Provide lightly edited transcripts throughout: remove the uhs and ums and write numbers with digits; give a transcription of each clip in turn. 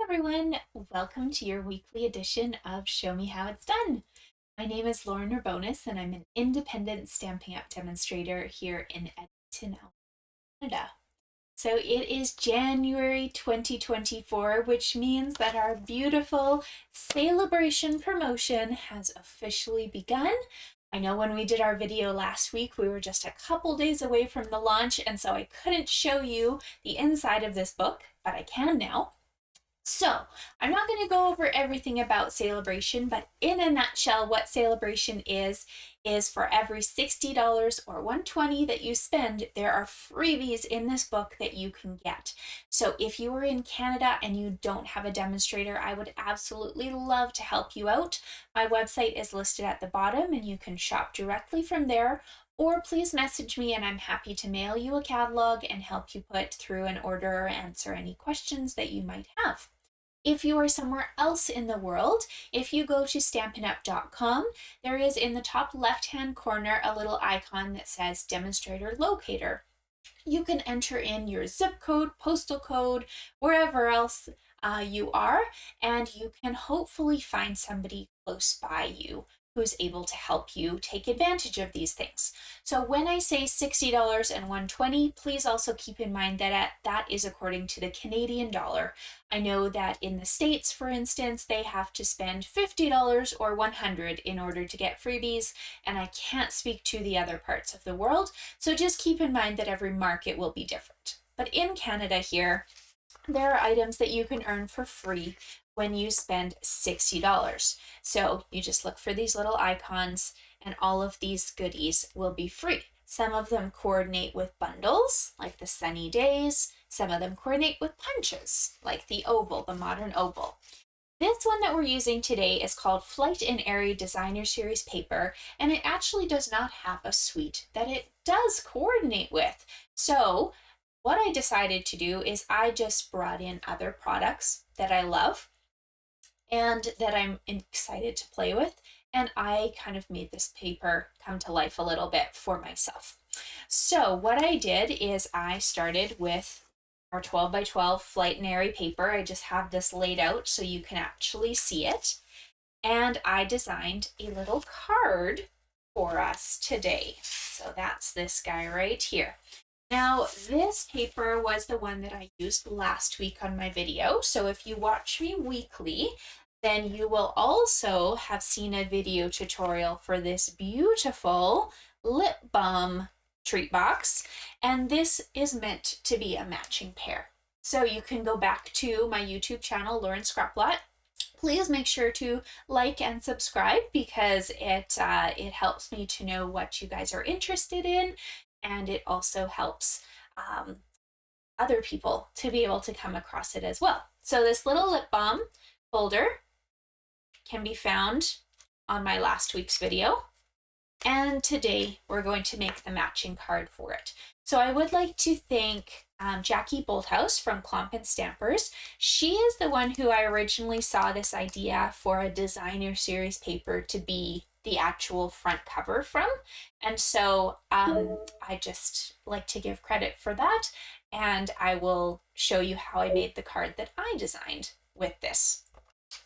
everyone, welcome to your weekly edition of Show Me How It's Done. My name is Lauren Urbonis and I'm an independent Stampin' Up! Demonstrator here in Edmonton, Canada. So it is January 2024, which means that our beautiful Sale A Bration promotion has officially begun. I know when we did our video last week, we were just a couple days away from the launch, and so I couldn't show you the inside of this book, but I can now. So I'm not going to go over everything about Sale A Bration, but in a nutshell, what Sale A Bration is for every $60 or $120 that you spend, there are freebies in this book that you can get. So if you are in Canada and you don't have a demonstrator, I would absolutely love to help you out. My website is listed at the bottom and you can shop directly from there. Or please message me and I'm happy to mail you a catalog and help you put through an order or answer any questions that you might have. If you are somewhere else in the world, if you go to stampinup.com, there is in the top left-hand corner a little icon that says Demonstrator Locator. You can enter in your zip code, postal code, wherever else you are, and you can hopefully find somebody close by you who's able to help you take advantage of these things. So when I say $60 and $120, please also keep in mind that that is according to the Canadian dollar. I know that in the States, for instance, they have to spend $50 or $100 in order to get freebies, and I can't speak to the other parts of the world, so just keep in mind that every market will be different. But in Canada here, there are items that you can earn for free when you spend $60. So you just look for these little icons and all of these goodies will be free. Some of them coordinate with bundles, like the Sunny Days. Some of them coordinate with punches, like the oval, the modern oval. This one that we're using today is called Flight and Airy Designer Series paper, and it actually does not have a suite that it does coordinate with. So what I decided to do is I just brought in other products that I love and that I'm excited to play with, and I kind of made this paper come to life a little bit for myself. So what I did is I started with our 12 by 12 Flight and Airy paper. I just have this laid out so you can actually see it. And I designed a little card for us today. So that's this guy right here. Now, this paper was the one that I used last week on my video. So if you watch me weekly, then you will also have seen a video tutorial for this beautiful lip balm treat box. And this is meant to be a matching pair. So you can go back to my YouTube channel, Lauren Scraplot. Please make sure to like and subscribe because it helps me to know what you guys are interested in. And it also helps other people to be able to come across it as well. So this little lip balm folder can be found on my last week's video. And today we're going to make the matching card for it. So I would like to thank Jackie Bolthouse from Clomp and Stampers. She is the one who I originally saw this idea for a designer series paper to be the actual front cover from. And so I just like to give credit for that. And I will show you how I made the card that I designed with this.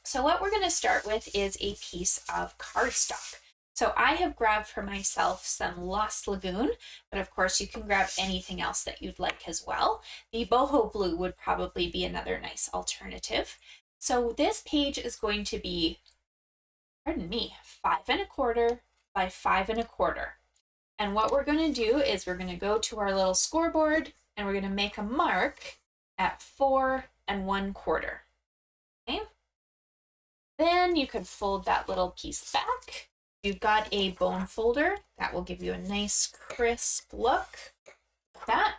So what we're going to start with is a piece of cardstock. So I have grabbed for myself some Lost Lagoon, but of course you can grab anything else that you'd like as well. The boho blue would probably be another nice alternative. So this page is going to be, pardon me, 5 1/4 by 5 1/4. And what we're going to do is we're going to go to our little scoreboard and we're going to make a mark at 4 1/4. Okay? Then you can fold that little piece back. You've got a bone folder that will give you a nice crisp look like that.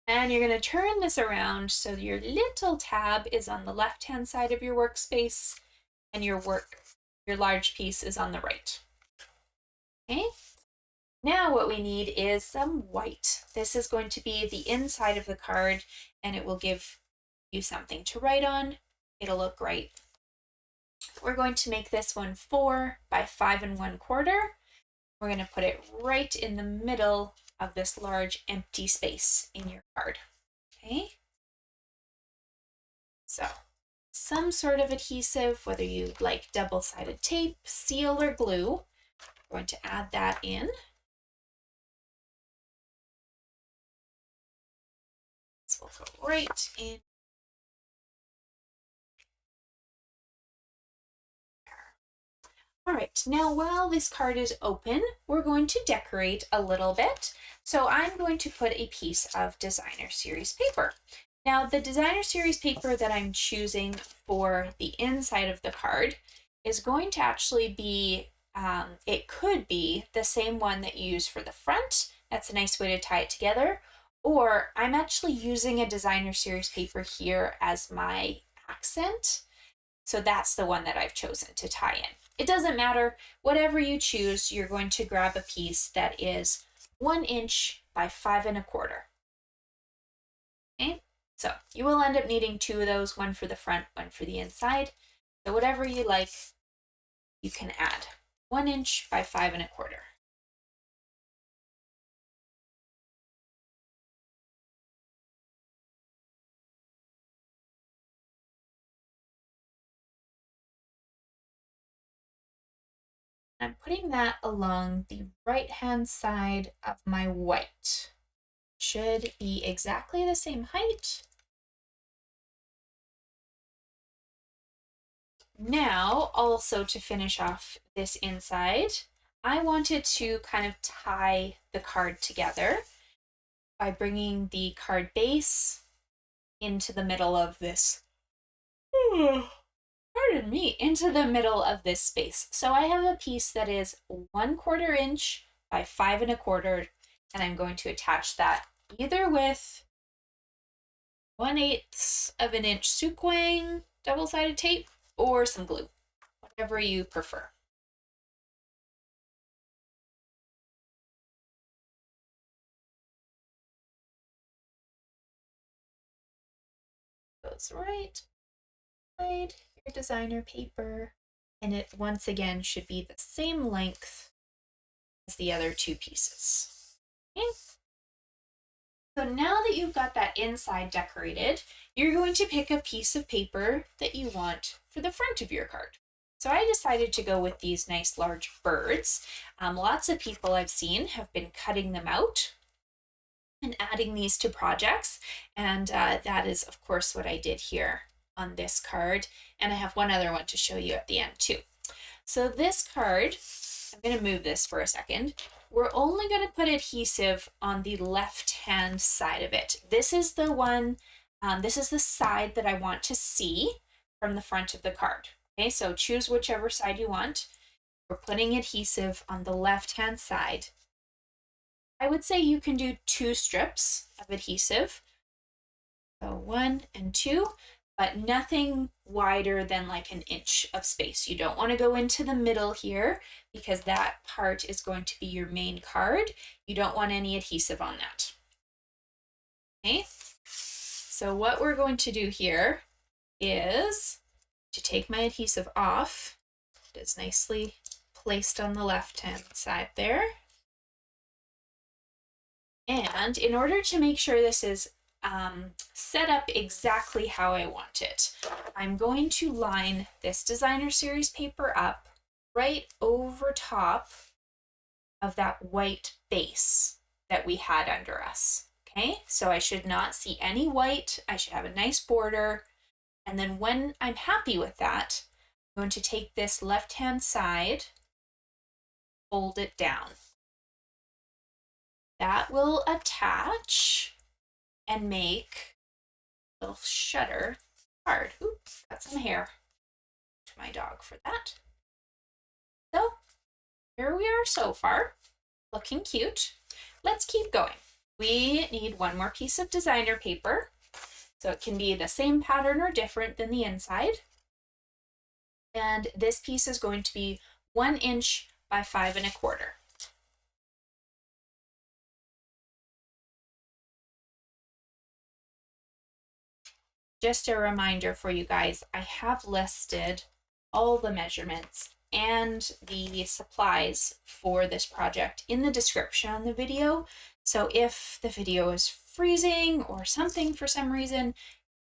And you're going to turn this around so your little tab is on the left-hand side of your workspace and your large piece is on the right. Okay? Now what we need is some white. This is going to be the inside of the card and it will give you something to write on. It'll look great. We're going to make this one 4 by 5 1/4. We're going to put it right in the middle of this large empty space in your card. Okay? So some sort of adhesive, whether you like double-sided tape, seal, or glue. I'm going to add that in. This will go right in. All right, now while this card is open, we're going to decorate a little bit. So I'm going to put a piece of designer series paper. Now the designer series paper that I'm choosing for the inside of the card is going to actually be, it could be the same one that you use for the front. That's a nice way to tie it together. Or I'm actually using a designer series paper here as my accent. So that's the one that I've chosen to tie in. It doesn't matter, whatever you choose, you're going to grab a piece that is 1 inch by 5 1/4. Okay, so you will end up needing 2 of those, one for the front, one for the inside. So whatever you like, you can add. 1 inch by 5 1/4. I'm putting that along the right-hand side of my white. Should be exactly the same height. Now, also to finish off this inside, I wanted to kind of tie the card together by bringing the card base into the middle of this. Pardon me, into the middle of this space. So I have a piece that is 1/4 inch by 5 1/4, and I'm going to attach that either with 1/8 of an inch sukwang double-sided tape or some glue, whatever you prefer. Goes right beside your designer paper, and it once again should be the same length as the other 2 pieces. Okay. So now that you've got that inside decorated, you're going to pick a piece of paper that you want for the front of your card. So I decided to go with these nice large birds. Lots of people I've seen have been cutting them out and adding these to projects, and that is of course what I did here on this card, and I have one other one to show you at the end too. So this card, I'm going to move this for a second. We're only going to put adhesive on the left-hand side of it. This is the one, this is the side that I want to see from the front of the card. Okay, so choose whichever side you want. We're putting adhesive on the left-hand side. I would say you can do 2 strips of adhesive. So 1 and 2, but nothing wider than like an inch of space. You don't want to go into the middle here because that part is going to be your main card. You don't want any adhesive on that. Okay, so what we're going to do here is to take my adhesive off. It is nicely placed on the left-hand side there. And in order to make sure this is set up exactly how I want it, I'm going to line this designer series paper up right over top of that white base that we had under us. Okay, so I should not see any white. I should have a nice border. And then when I'm happy with that, I'm going to take this left-hand side, fold it down. That will attach and make a little shutter card. Oops, got some hair to my dog for that. So here we are so far, looking cute. Let's keep going. We need one more piece of designer paper. So it can be the same pattern or different than the inside. And this piece is going to be 1 inch by 5 1/4. Just a reminder for you guys, I have listed all the measurements and the supplies for this project in the description on the video. So if the video is freezing or something for some reason, you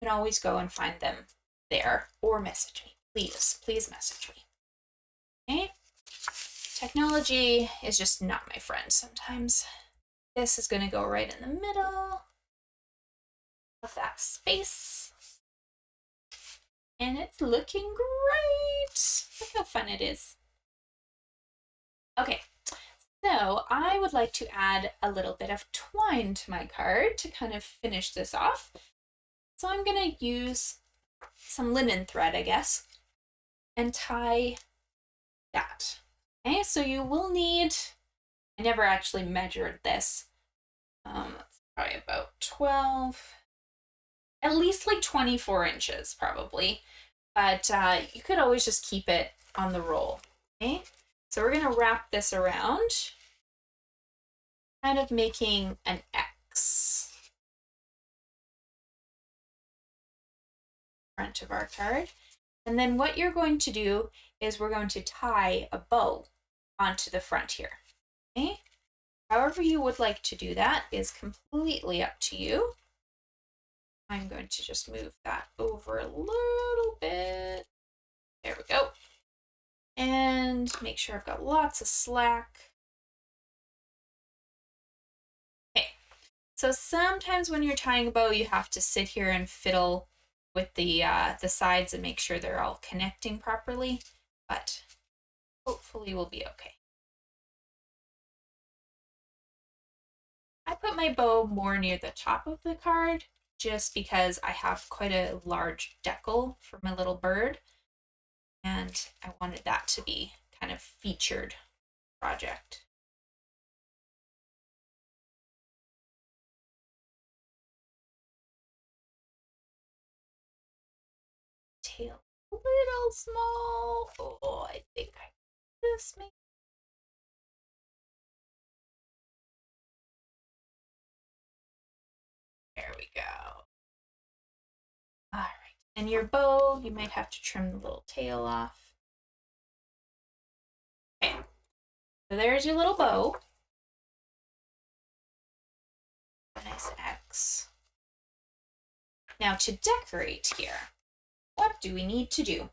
can always go and find them there or message me. Please message me. Okay? Technology is just not my friend sometimes. This is going to go right in the middle of that space. And it's looking great. Look how fun it is. Okay, so I would like to add a little bit of twine to my card to kind of finish this off. So I'm going to use some linen thread, I guess, and tie that. Okay, so you will need, I never actually measured this. That's probably about 12, at least like 24 inches probably. But you could always just keep it on the roll. Okay, so we're going to wrap this around, kind of making an X. Front of our card. And then what you're going to do is we're going to tie a bow onto the front here. Okay? However you would like to do that is completely up to you. I'm going to just move that over a little bit. There we go. And make sure I've got lots of slack. Okay, so sometimes when you're tying a bow, you have to sit here and fiddle with the sides and make sure they're all connecting properly, but hopefully we'll be okay. I put my bow more near the top of the card just because I have quite a large decal for my little bird, and I wanted that to be kind of featured project. Tail a little small. Oh, I think I just make. There we go. All right, and your bow, you might have to trim the little tail off. Okay, so there's your little bow. A nice X. Now to decorate here, what do we need to do?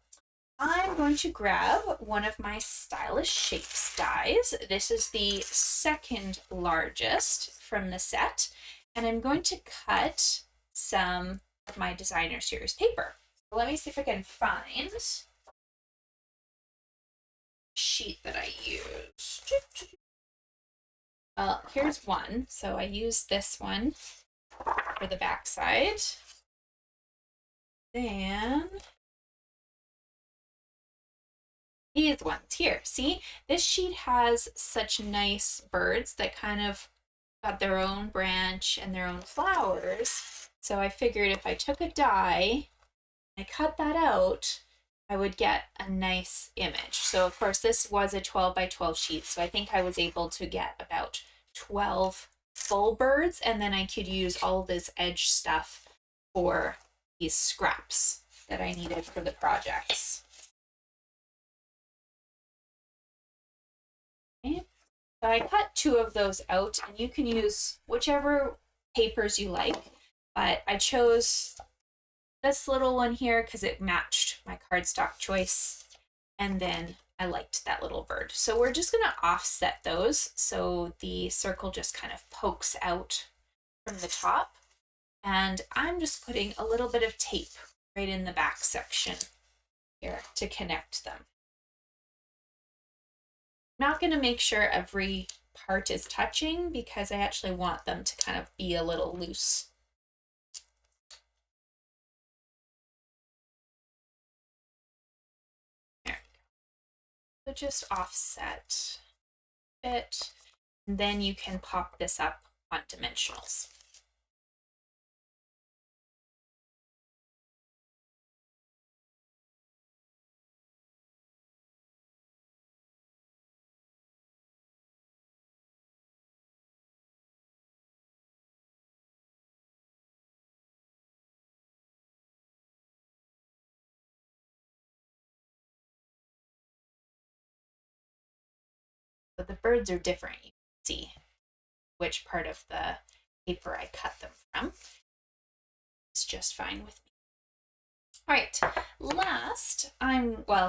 I'm going to grab one of my Stylish Shapes dies. This is the second largest from the set, and I'm going to cut some of my designer series paper. So let me see if I can find a sheet that I used. Here's one. So I used this one for the back side. Then these ones here. See, this sheet has such nice birds that kind of got their own branch and their own flowers. So I figured if I took a die and I cut that out, I would get a nice image. So of course this was a 12 by 12 sheet, so I think I was able to get about 12 full birds, and then I could use all this edge stuff for these scraps that I needed for the projects. Okay. So I cut 2 of those out, and you can use whichever papers you like, but I chose this little one here because it matched my cardstock choice, and then I liked that little bird. So we're just going to offset those so the circle just kind of pokes out from the top, and I'm just putting a little bit of tape right in the back section here to connect them. I'm not going to make sure every part is touching because I actually want them to kind of be a little loose. There we go. So just offset it, and then you can pop this up on dimensionals. So the birds are different. You can see which part of the paper I cut them from. It's just fine with me. All right,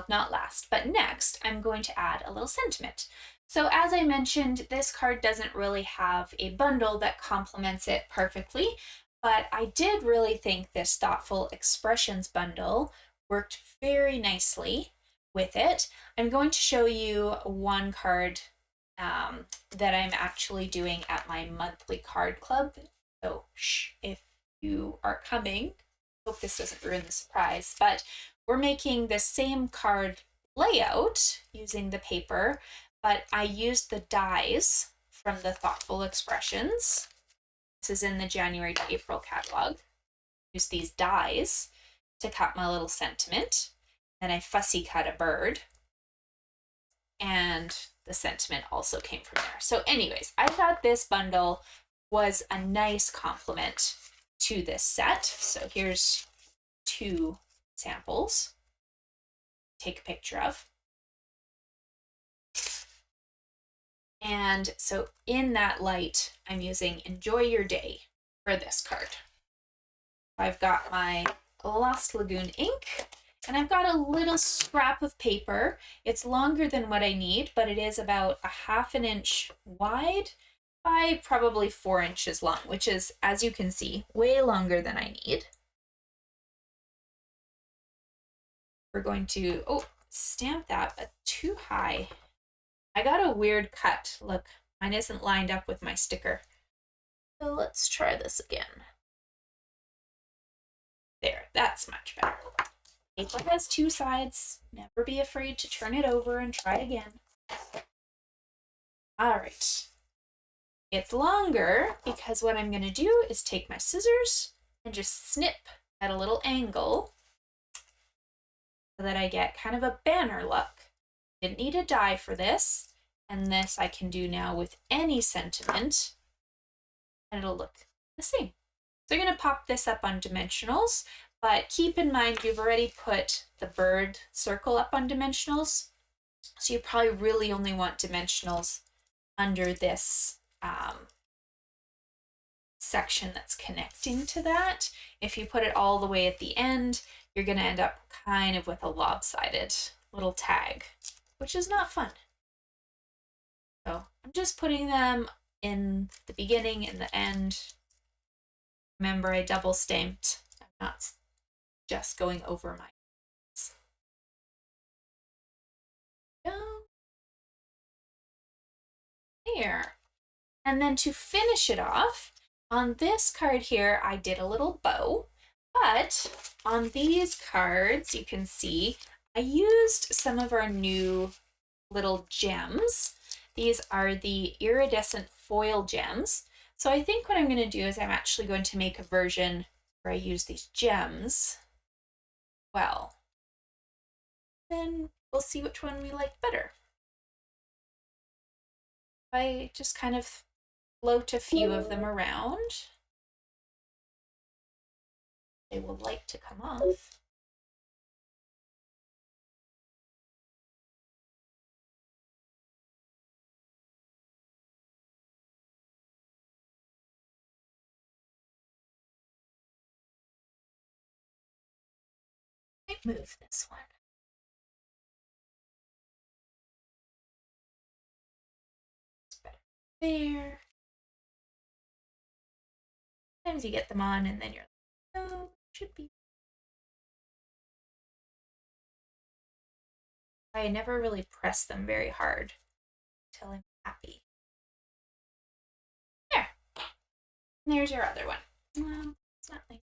not last, but next, I'm going to add a little sentiment. So as I mentioned, this card doesn't really have a bundle that complements it perfectly, but I did really think this Thoughtful Expressions bundle worked very nicely with it. I'm going to show you one card that I'm actually doing at my monthly card club. So if you are coming, hope this doesn't ruin the surprise, but we're making the same card layout using the paper, but I used the dies from the Thoughtful Expressions. This is in the January to April catalog. Use these dies to cut my little sentiment. Then I fussy cut a bird, and the sentiment also came from there. So anyways, I thought this bundle was a nice complement to this set. So here's 2 samples. Take a picture of. And so in that light, I'm using Enjoy Your Day for this card. I've got my Lost Lagoon ink, and I've got a little scrap of paper. It's longer than what I need, but it is about a 1/2 inch wide by probably 4 inches long, which is, as you can see, way longer than I need. We're going to, stamp that, but too high. I got a weird cut. Look, mine isn't lined up with my sticker. So let's try this again. There, that's much better. Paper has 2 sides. Never be afraid to turn it over and try again. All right. It's longer because what I'm going to do is take my scissors and just snip at a little angle so that I get kind of a banner look. Didn't need a die for this, and this I can do now with any sentiment, and it'll look the same. So I'm going to pop this up on dimensionals, but keep in mind you've already put the bird circle up on dimensionals, so you probably really only want dimensionals under this section that's connecting to that. If you put it all the way at the end, you're going to end up kind of with a lopsided little tag, which is not fun. So I'm just putting them in the beginning and the end. Remember, I double stamped. I'm not just going over my there. And then to finish it off, on this card here, I did a little bow, but on these cards, you can see I used some of our new little gems. These are the iridescent foil gems. So I think what I'm going to do is I'm actually going to make a version where I use these gems. Well, then we'll see which one we like better. I just kind of float a few of them around. They will like to come off. I might move this one. It's better there. Sometimes you get them on and then you're like, oh, should be. I never really press them very hard until I'm happy. There. And there's your other one. Well, it's not like.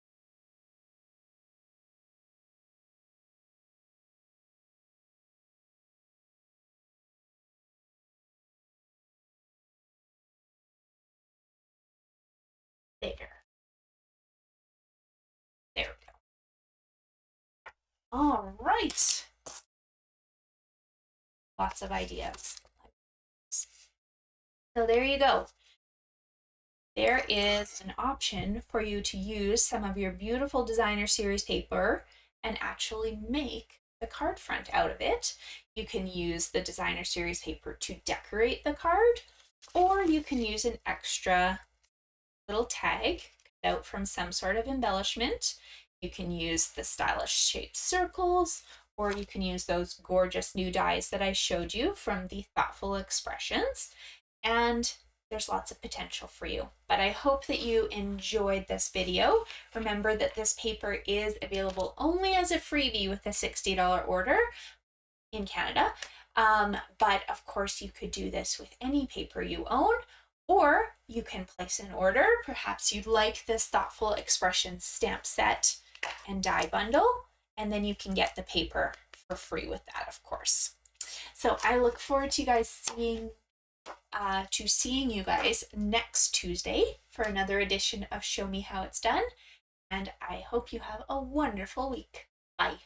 There. There we go. All right. Lots of ideas. So there you go. There is an option for you to use some of your beautiful designer series paper and actually make the card front out of it. You can use the designer series paper to decorate the card, or you can use an extra little tag cut out from some sort of embellishment You can use the stylish shaped circles, or you can use those gorgeous new dies that I showed you from the Thoughtful Expressions. And there's lots of potential for you. But I hope that you enjoyed this video. Remember that this paper is available only as a freebie with a $60 order in Canada. But of course you could do this with any paper you own, or you can place an order. Perhaps you'd like this Thoughtful Expressions stamp set and die bundle, and then you can get the paper for free with that, of course. So I look forward to you guys seeing you guys next Tuesday for another edition of Show Me How It's Done, and I hope you have a wonderful week. Bye.